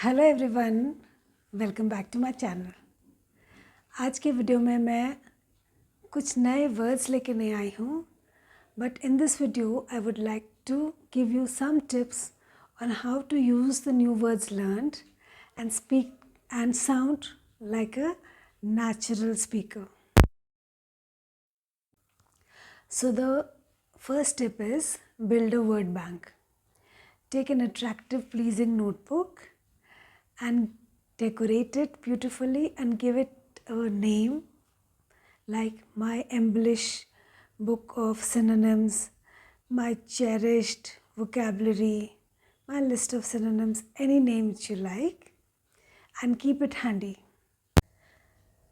Hello everyone, welcome back to my channel. आज के video में मैं कुछ नए वर्ड्स लेके नहीं आई हूँ, but in this video I would like to give you some tips on how to use the new words learned and speak and sound like a natural speaker. So the first tip is build a word bank. Take an attractive, pleasing notebook and decorate it beautifully and give it a name like my embellish book of synonyms, my cherished vocabulary, my list of synonyms, any name which you like, and keep it handy.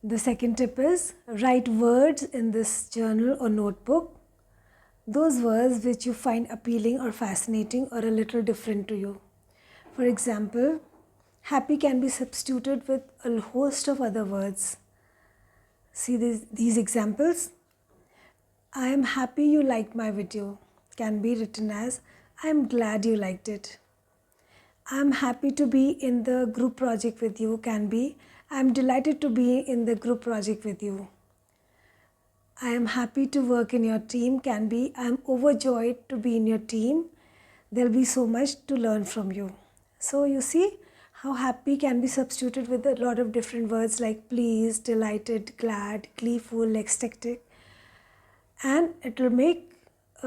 The second tip is write words in this journal or notebook, those words which you find appealing or fascinating or a little different to you. For example, happy can be substituted with a host of other words. See these examples. I am happy you liked my video can be written as I am glad you liked it. I am happy to be in the group project with you can be I am delighted to be in the group project with you. I am happy to work in your team can be I am overjoyed to be in your team. There will be so much to learn from you. So you see how happy can be substituted with a lot of different words like pleased, delighted, glad, gleeful, ecstatic, and it will make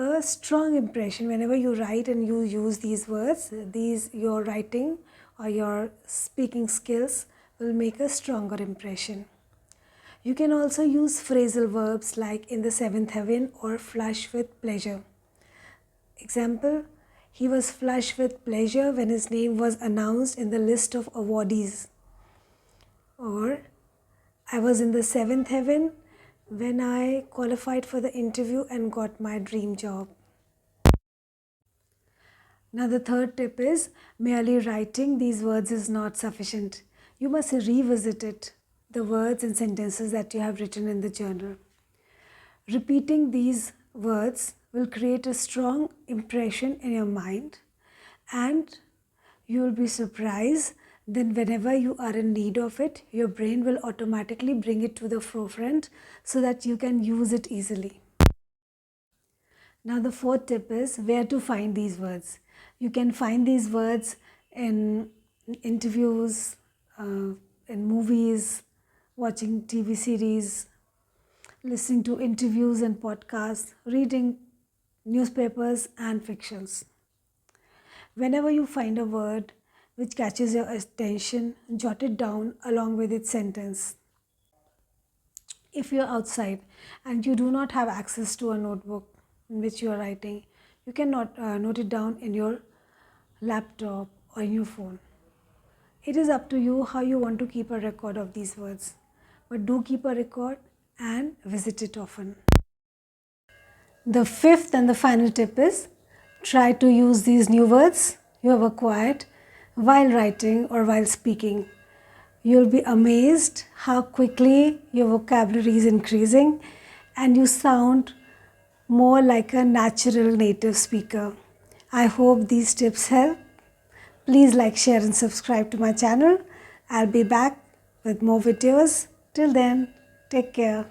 a strong impression whenever you write and you use these words. Your writing or your speaking skills will make a stronger impression. You can also use phrasal verbs like in the seventh heaven or flush with pleasure. Example, he was flushed with pleasure when his name was announced in the list of awardees. Or, I was in the seventh heaven when I qualified for the interview and got my dream job. Now the third tip is merely writing these words is not sufficient. You must revisit it, the words and sentences that you have written in the journal. Repeating these words will create a strong impression in your mind, and you will be surprised then whenever you are in need of it, your brain will automatically bring it to the forefront so that you can use it easily. Now the fourth tip is where to find these words. You can find these words in interviews, in movies, watching TV series, listening to interviews and podcasts, reading newspapers and fictions. Whenever you find a word which catches your attention, jot it down along with its sentence. If you're outside and you do not have access to a notebook in which you are writing, you can note it down in your laptop or in your phone. It is up to you how you want to keep a record of these words, but do keep a record and visit it often. The fifth and the final tip is try to use these new words you have acquired while writing or while speaking. You'll be amazed how quickly your vocabulary is increasing and you sound more like a natural native speaker. I hope these tips help. Please like, share and subscribe to my channel. I'll be back with more videos. Till then, take care.